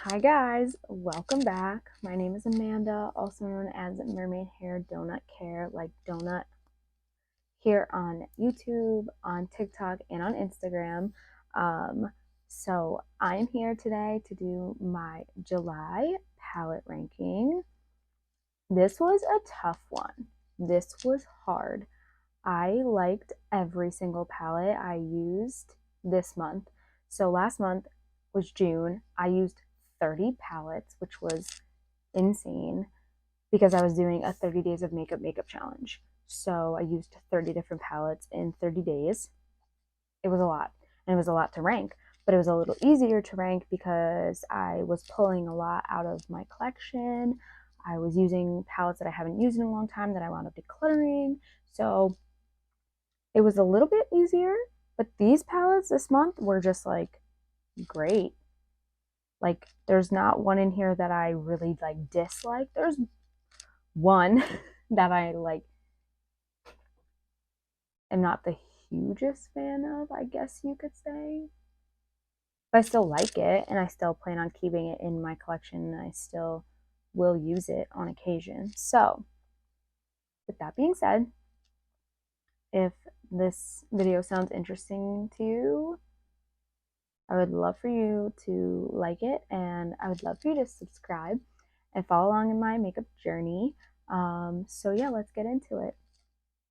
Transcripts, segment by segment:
Hi guys, welcome back. My name is Amanda, also known as Mermaid Hair Donut Care, like donut, here on YouTube, on TikTok, and on Instagram. So I'm here today to do my July palette ranking. This was a tough one. This was hard. I liked every single palette I used this month. So last month was June. I used 30 palettes, which was insane because I was doing a 30 days of makeup challenge. So I used 30 different palettes in 30 days. It was a lot, and it was a lot to rank, but it was a little easier to rank because I was pulling a lot out of my collection. I was using palettes that I haven't used in a long time that I wound up decluttering. So it was a little bit easier, but these palettes this month were just like great. Like there's not one in here that I really like dislike. There's one that I like am not the hugest fan of, I guess you could say. But I still like it and I still plan on keeping it in my collection and I still will use it on occasion. So, with that being said, if this video sounds interesting to you, I would love for you to like it and I would love for you to subscribe and follow along in my makeup journey. So yeah, let's get into it.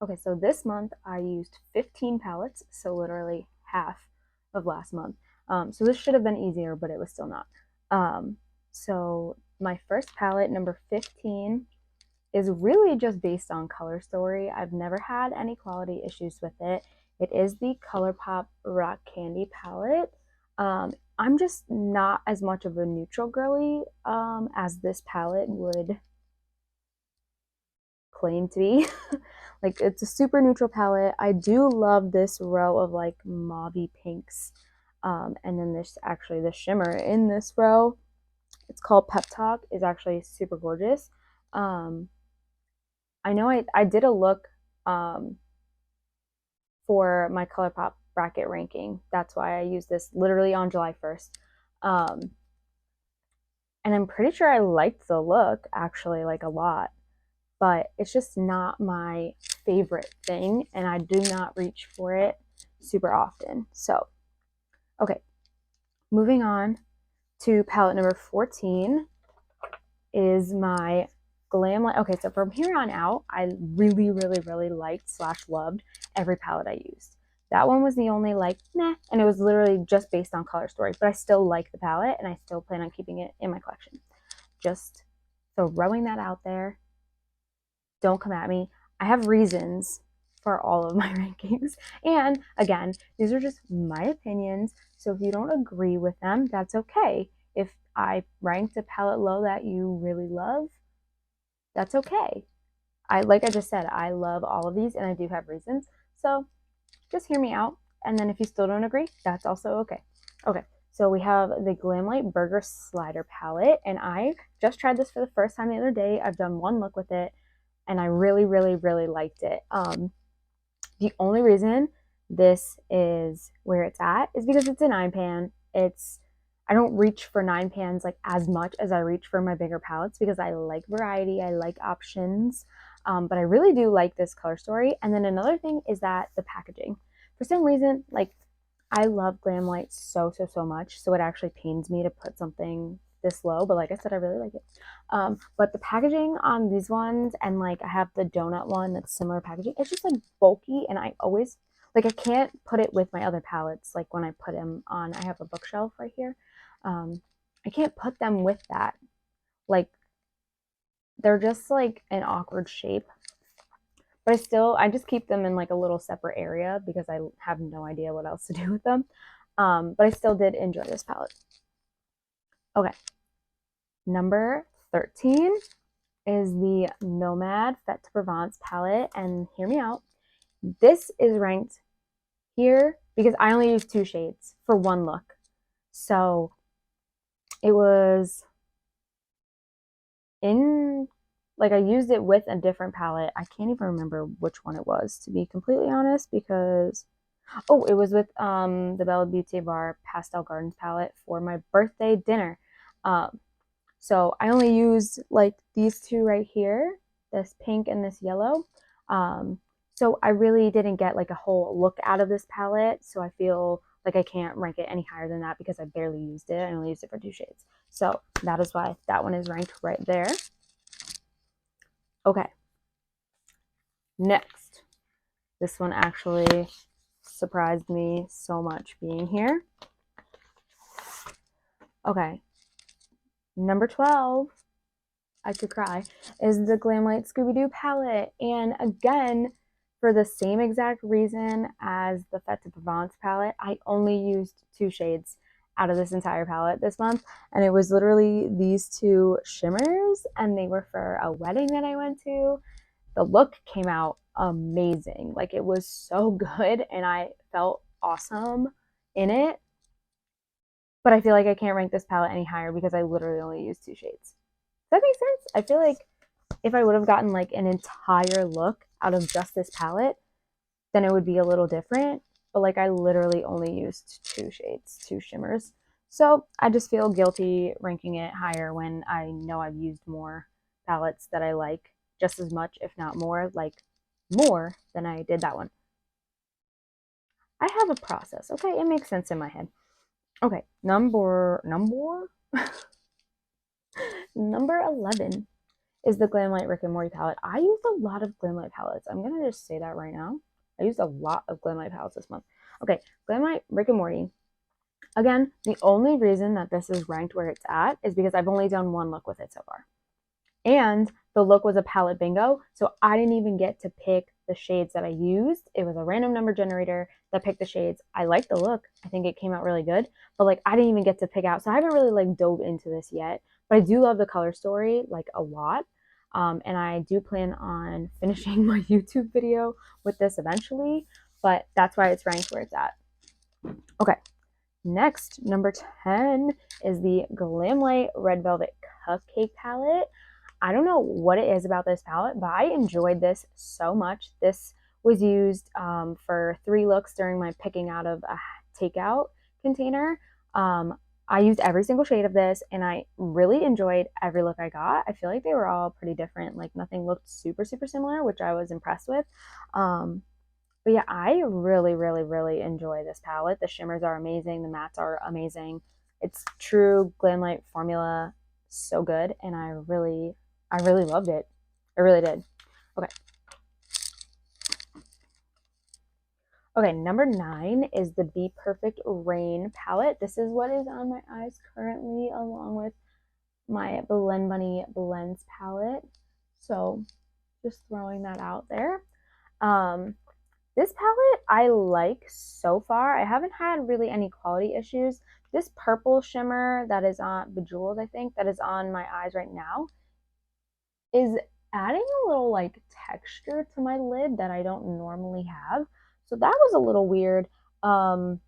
Okay, so this month I used 15 palettes, so literally half of last month. So this should have been easier, but it was still not. So my first palette, number 15, is really just based on color story. I've never had any quality issues with it. It is the ColourPop Rock Candy palette. I'm just not as much of a neutral girly as this palette would claim to be. Like it's a super neutral palette. I do love this row of like mauvey pinks. And then there's actually the shimmer in this row. It's called Pep Talk, is actually super gorgeous. I know I did a look for my ColourPop bracket ranking. That's why I used this literally on July 1st. And I'm pretty sure I liked the look actually like a lot, but it's just not my favorite thing and I do not reach for it super often. So, okay, moving on to palette number 14 is my Glam Light. Okay, so from here on out, I really liked / loved every palette I used. That one was the only like, meh, and it was literally just based on color story, but I still like the palette and I still plan on keeping it in my collection. Just throwing that out there. Don't come at me. I have reasons for all of my rankings. And again, these are just my opinions. So if you don't agree with them, that's okay. If I ranked a palette low that you really love, that's okay. Like I just said, I love all of these and I do have reasons. So just hear me out. And then if you still don't agree, that's also okay. Okay, so we have the Glamlight Burger Slider palette. And I just tried this for the first time the other day. I've done one look with it and I really liked it. The only reason this is where it's at is because it's a 9-pan. I don't reach for 9-pans like as much as I reach for my bigger palettes because I like variety, I like options, but I really do like this color story. And then another thing is that the packaging. For some reason, like I love Glamlight so much, so it actually pains me to put something this low, but like I said, I really like it. But the packaging on these ones, and like I have the donut one that's similar packaging, it's just like bulky, and I always like I can't put it with my other palettes. Like when I put them on, I have a bookshelf right here. I can't put them with that. Like they're just like an awkward shape. But I just keep them in like a little separate area because I have no idea what else to do with them. But I still did enjoy this palette. Okay, number 13 is the Nomad Fête de Provence palette, and hear me out. This is ranked here because I only used 2 shades for one look. So it was in, like I used it with a different palette. I can't even remember which one it was, to be completely honest, because it was with the Bella Beauty Bar Pastel Gardens palette for my birthday dinner. So I only used like these two right here, this pink and this yellow. So I really didn't get like a whole look out of this palette. So I feel like I can't rank it any higher than that because I barely used it. I only used it for 2 shades. So that is why that one is ranked right there. Okay. Next. This one actually surprised me so much being here. Okay. Number 12, I could cry, is the Glamlight Scooby-Doo palette. And again, for the same exact reason as the Fête de Provence palette, I only used 2 shades out of this entire palette this month. And it was literally these 2 shimmers, and they were for a wedding that I went to. The look came out amazing. Like, it was so good, and I felt awesome in it. But I feel like I can't rank this palette any higher because I literally only used 2 shades. Does that make sense? I feel like if I would have gotten like an entire look out of just this palette, then it would be a little different. But like, I literally only used 2 shades, 2 shimmers. So I just feel guilty ranking it higher when I know I've used more palettes that I like just as much, if not more, like more than I did that one. I have a process, okay? It makes sense in my head. Okay, number number 11 is the Glamlight Rick and Morty palette. I used a lot of Glamlight palettes. I'm gonna just say that right now. I used a lot of Glamlight palettes this month. Okay, Glamlight Rick and Morty. Again, the only reason that this is ranked where it's at is because I've only done 1 look with it so far. And the look was a palette bingo, so I didn't even get to pick the shades that I used. It was a random number generator that picked the shades. I like the look. I think it came out really good, but like, I didn't even get to pick out. So I haven't really like dove into this yet, but I do love the color story like a lot. And I do plan on finishing my YouTube video with this eventually, but that's why it's ranked where it's at. Okay, next, number 10 is the Glamlight Red Velvet Cupcake palette. I don't know what it is about this palette, but I enjoyed this so much. This was used for 3 looks during my picking out of a takeout container. I used every single shade of this, and I really enjoyed every look I got. I feel like they were all pretty different. Like, nothing looked super, super similar, which I was impressed with. But yeah, I really, really, really enjoy this palette. The shimmers are amazing. The mattes are amazing. It's true Glamlight formula. So good, and I really loved it. I really did. Okay. Okay, number 9 is the BPerfect Rain palette. This is what is on my eyes currently, along with my Blend Bunny Blends palette. So just throwing that out there. This palette I like so far. I haven't had really any quality issues. This purple shimmer that is on Bejeweled, I think, that is on my eyes right now, is adding a little like texture to my lid that I don't normally have. So that was a little weird. And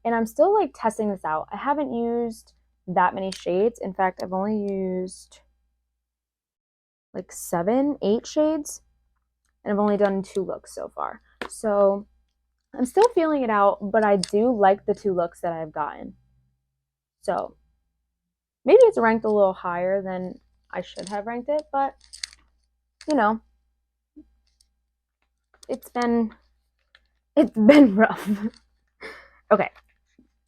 I'm still like testing this out. I haven't used that many shades. In fact, I've only used like 7, 8 shades, and I've only done 2 looks so far. So I'm still feeling it out, but I do like the 2 looks that I've gotten. So maybe it's ranked a little higher than I should have ranked it, but you know, it's been rough. Okay,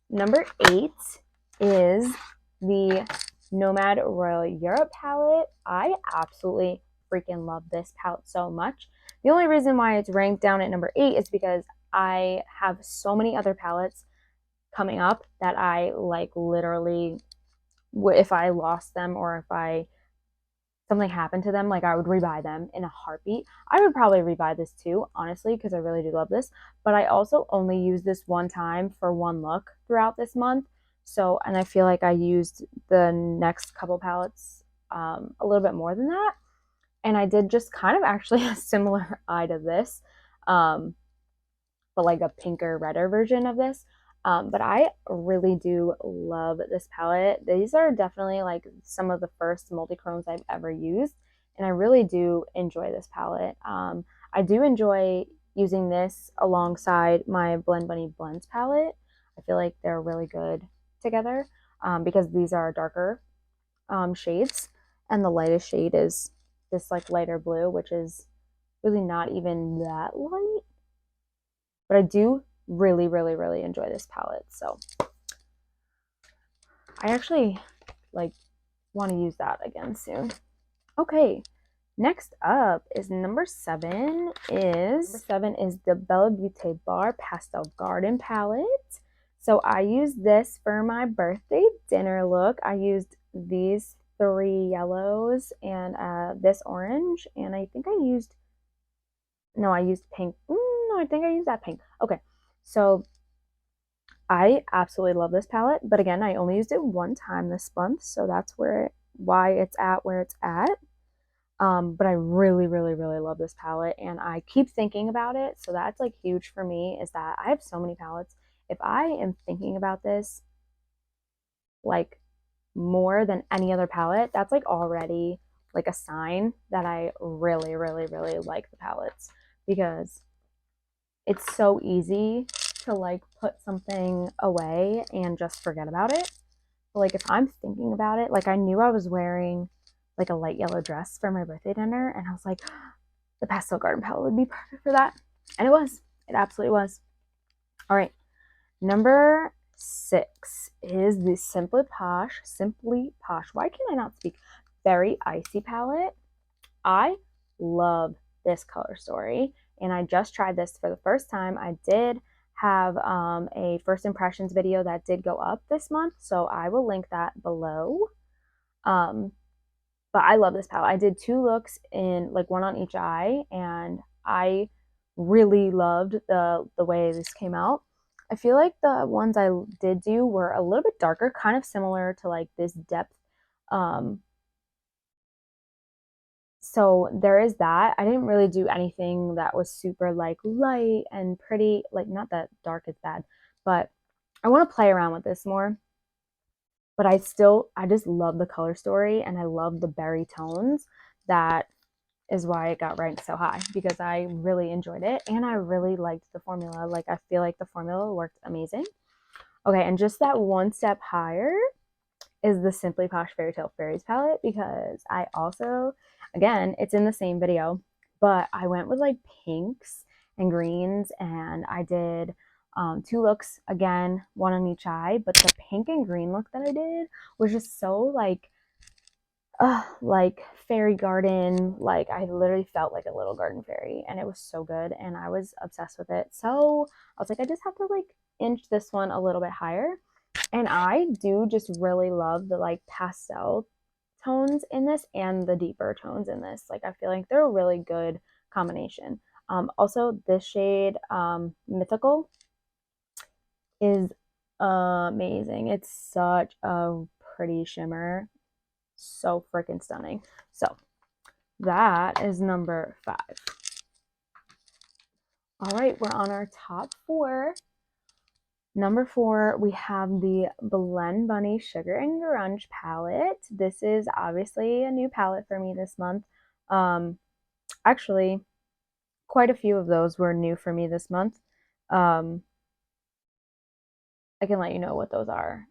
number 8 is the Nomad Royal Europe palette. I absolutely freaking love this palette so much. The only reason why it's ranked down at number 8 is because I have so many other palettes coming up that I like literally, if I lost them or if something happened to them, like, I would rebuy them in a heartbeat. I would probably rebuy this too, honestly, because I really do love this. But I also only used this one time for 1 look throughout this month. So, and I feel like I used the next couple palettes a little bit more than that. And I did just kind of actually a similar eye to this, but like a pinker, redder version of this. But I really do love this palette. These are definitely like some of the first multi-chromes I've ever used, and I really do enjoy this palette. I do enjoy using this alongside my Blend Bunny Blends palette. I feel like they're really good together because these are darker shades, and the lightest shade is this like lighter blue, which is really not even that light, but I do really, really, really enjoy this palette. So I actually like want to use that again soon. Okay, next up is number 7 is the Bella Beauté Bar Pastel Garden palette. So I used this for my birthday dinner look. I used these 3 yellows and this orange, and I think I used pink. No, I think I used that pink. Okay, so I absolutely love this palette, but again, I only used it one time this month, so that's why it's at where it's at. But I really, really, really love this palette, and I keep thinking about it, so that's like huge for me, is that I have so many palettes. If I am thinking about this like more than any other palette, that's like already like a sign that I really, really, really like the palettes, because it's so easy to like put something away and just forget about it. But like if I'm thinking about it, like I knew I was wearing like a light yellow dress for my birthday dinner, and I was like, the pastel garden palette would be perfect for that. And it was. It absolutely was. All right. Number 6 is the Simply Posh. Why can I not speak? Very Icy palette. I love this color story, and I just tried this for the first time. I did have a first impressions video that did go up this month, so I will link that below. But I love this palette. I did 2 looks in like one on each eye, and I really loved the way this came out. I feel like the ones I did do were a little bit darker, kind of similar to like this depth. So there is that. I didn't really do anything that was super like light and pretty. Like, not that dark is bad, but I want to play around with this more. But I just love the color story, and I love the berry tones. That is why it got ranked so high, because I really enjoyed it, and I really liked the formula. Like, I feel like the formula worked amazing. Okay, and just that one step higher is the Simply Posh Fairy Tale Fairies palette, because I also, again, it's in the same video, but I went with like pinks and greens, and I did 2 looks, again, one on each eye, but the pink and green look that I did was just so like fairy garden. Like, I literally felt like a little garden fairy, and it was so good, and I was obsessed with it. So I was like, I just have to like inch this one a little bit higher. And I do just really love the like pastel tones in this and the deeper tones in this. Like, I feel like they're a really good combination. Also, this shade, Mythical, is amazing. It's such a pretty shimmer. So freaking stunning. So that is number 5. All right, we're on our top 4. Number 4, we have the Blend Bunny Sugar and Grunge palette. This is obviously a new palette for me this month. Actually, quite a few of those were new for me this month. I can let you know what those are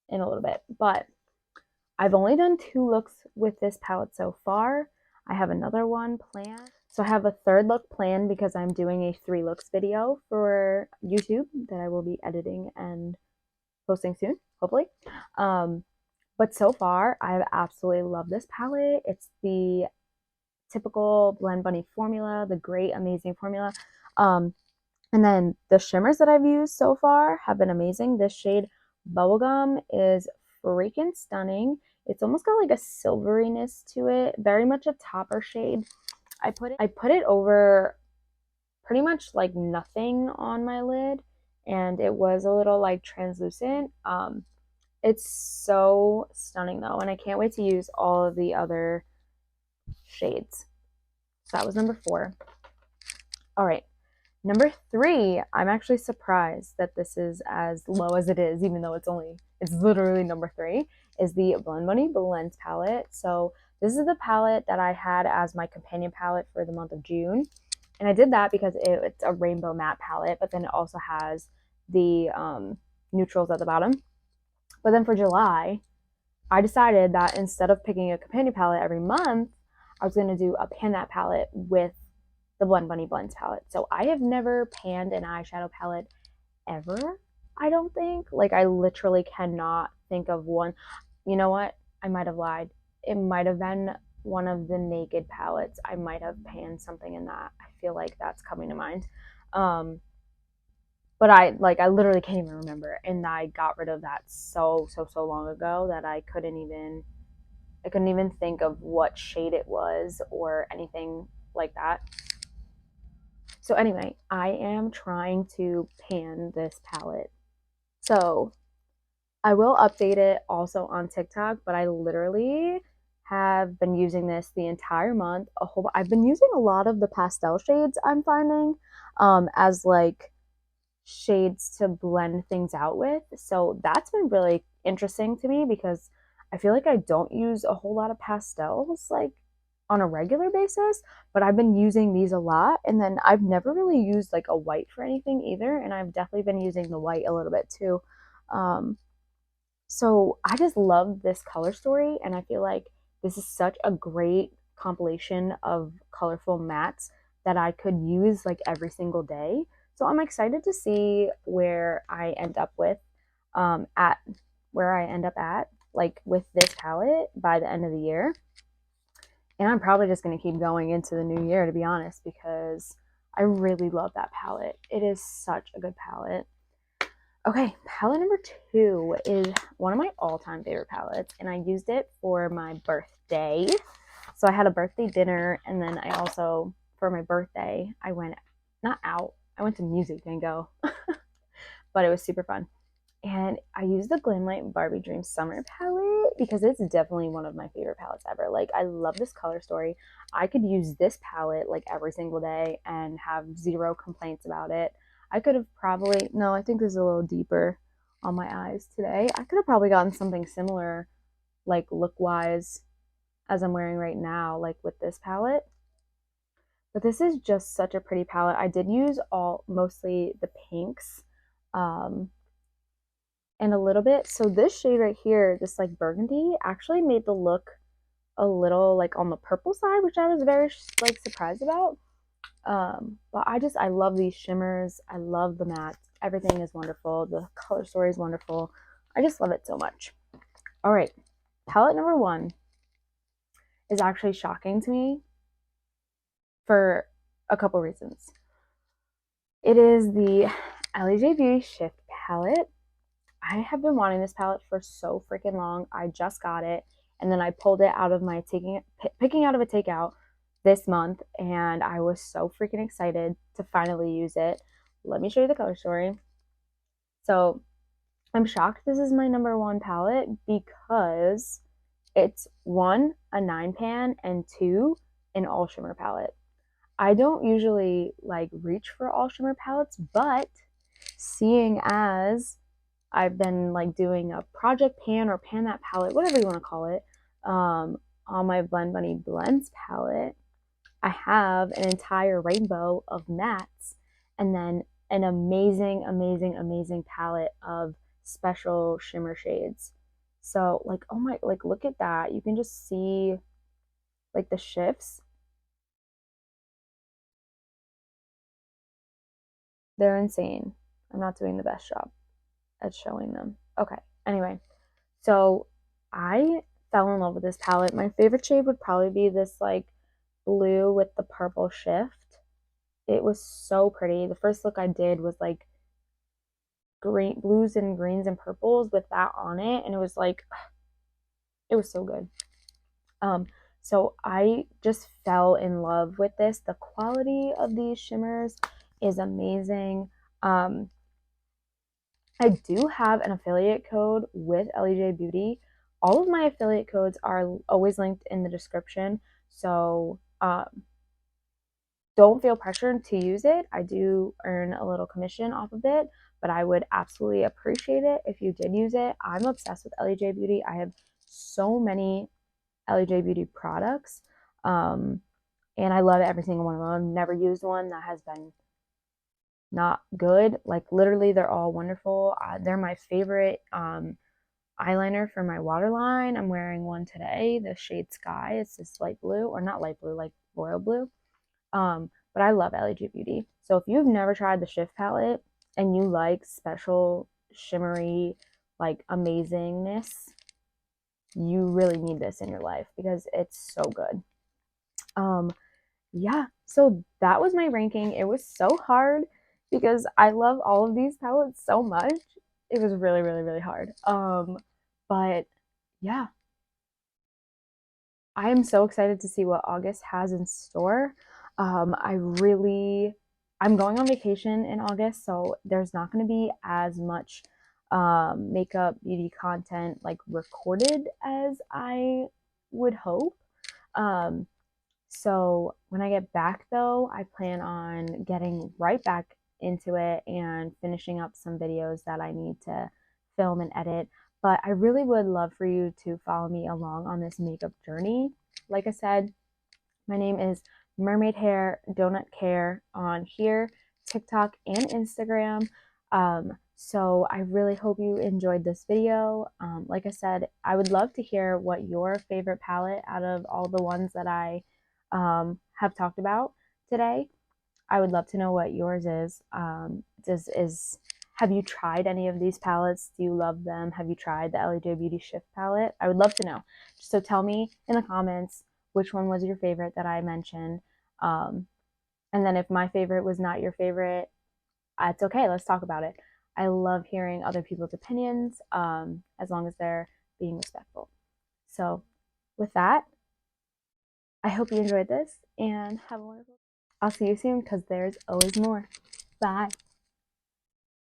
in a little bit, but I've only done 2 looks with this palette so far. I have another one planned. So I have a 3rd look planned, because I'm doing a 3 looks video for YouTube that I will be editing and posting soon, hopefully. But so far, I've absolutely loved this palette. It's the typical Blend Bunny formula, the great, amazing formula. And then the shimmers that I've used so far have been amazing. This shade Bubblegum is freaking stunning. It's almost got like a silveriness to it, very much a topper shade. I put it over pretty much like nothing on my lid, and it was a little like translucent. It's so stunning though, and I can't wait to use all of the other shades. So that was number 4. All right, number 3, I'm actually surprised that this is as low as it is, even though it's literally number 3, is the Blend Bunny Blends palette. So this is the palette that I had as my companion palette for the month of June. And I did that because it's a rainbow matte palette, but then it also has the neutrals at the bottom. But then for July, I decided that instead of picking a companion palette every month, I was going to do a pan that palette with the Blend Bunny Blends palette. So I have never panned an eyeshadow palette ever, I don't think. Like, I literally cannot think of one. You know what? I might have lied. It might have been one of the Naked palettes. I might have panned something in that. I feel like that's coming to mind. But I literally can't even remember, and I got rid of that so long ago that I couldn't even think of what shade it was or anything like that. So anyway, I am trying to pan this palette. So I will update it also on TikTok, but I literally have been using this the entire month. I've been using a lot of the pastel shades I'm finding as like shades to blend things out with. So that's been really interesting to me because I feel like I don't use a whole lot of pastels like on a regular basis, but I've been using these a lot. And then I've never really used like a white for anything either. And I've definitely been using the white a little bit too. So I just love this color story, and I feel like this is such a great compilation of colorful mattes that I could use like every single day. So I'm excited to see where I end up with at where I end up at like with this palette by the end of the year. And I'm probably just going to keep going into the new year, to be honest, because I really love that palette. It is such a good palette. Okay, palette number 2 is one of my all-time favorite palettes, and I used it for my birthday. So I had a birthday dinner, and then I also, for my birthday, I went, not out, I went to Music Bingo, but it was super fun. And I used the Glamlight Barbie Dream Summer palette because it's definitely one of my favorite palettes ever. Like, I love this color story. I could use this palette like every single day and have zero complaints about it. I could have probably, no, I think this is a little deeper on my eyes today. I could have probably gotten something similar, like look-wise, as I'm wearing right now, like with this palette. But this is just such a pretty palette. I did use mostly the pinks. And a little bit. So this shade right here, this like burgundy, actually made the look a little like on the purple side, which I was very like surprised about. But I love these shimmers. I love the mattes. Everything is wonderful. The color story is wonderful. I just love it so much. All right, palette number 1 is actually shocking to me for a couple reasons. It is the Elli Beauty Shift palette. I have been wanting this palette for so freaking long. I just got it, and then I pulled it out of my picking out of a takeout this month, and I was so freaking excited to finally use it. Let me show you the color story. So I'm shocked this is my number 1 palette because it's 1, a 9 pan, and 2, an all shimmer palette. I don't usually like reach for all shimmer palettes, but seeing as I've been like doing a project pan or pan that palette, whatever you want to call it, on my Blend Bunny Blends palette, I have an entire rainbow of mattes and then an amazing palette of special shimmer shades. So like, oh my, like look at that. You can just see like the shifts. They're insane. I'm not doing the best job at showing them. Okay, anyway, so I fell in love with this palette. My favorite shade would probably be this like blue with the purple shift. It was so pretty. The first look I did was like green, blues and greens and purples with that on it, and it was like, it was so good. So I just fell in love with this. The quality of these shimmers is amazing. I do have an affiliate code with Elli Beauty. All of my affiliate codes are always linked in the description, so don't feel pressured to use it. I do earn a little commission off of it, but I would absolutely appreciate it if you did use it. I'm obsessed with Elli Beauty. I have so many Elli Beauty products, and I love every single one of them. I've never used one that has been not good. Like literally, they're all wonderful. They're my favorite eyeliner for my waterline. I'm wearing one today, the shade Sky. It's this light blue, or not light blue, like royal blue. But I love Elli Beauty. So if you've never tried the Shift palette and you like special shimmery, like amazingness, you really need this in your life because it's so good. Yeah, so that was my ranking. It was so hard because I love all of these palettes so much. It was really, really, really hard. But yeah, I am so excited to see what August has in store. I'm going on vacation in August, so there's not going to be as much makeup beauty content like recorded as I would hope. Um, so when I get back though, I plan on getting right back into it and finishing up some videos that I need to film and edit. But I really would love for you to follow me along on this makeup journey. Like I said, my name is Mermaid Hair Donut Care on here, TikTok, and Instagram. So I really hope you enjoyed this video. Like I said, I would love to hear what your favorite palette out of all the ones that I have talked about today. I would love to know what yours is. Have you tried any of these palettes? Do you love them? Have you tried the Elli Beauty Shift palette? I would love to know. So tell me in the comments which one was your favorite that I mentioned. Um, and then if my favorite was not your favorite, it's okay. Let's talk about it. I love hearing other people's opinions as long as they're being respectful. So with that, I hope you enjoyed this and have a wonderful. I'll see you soon because there's always more. Bye.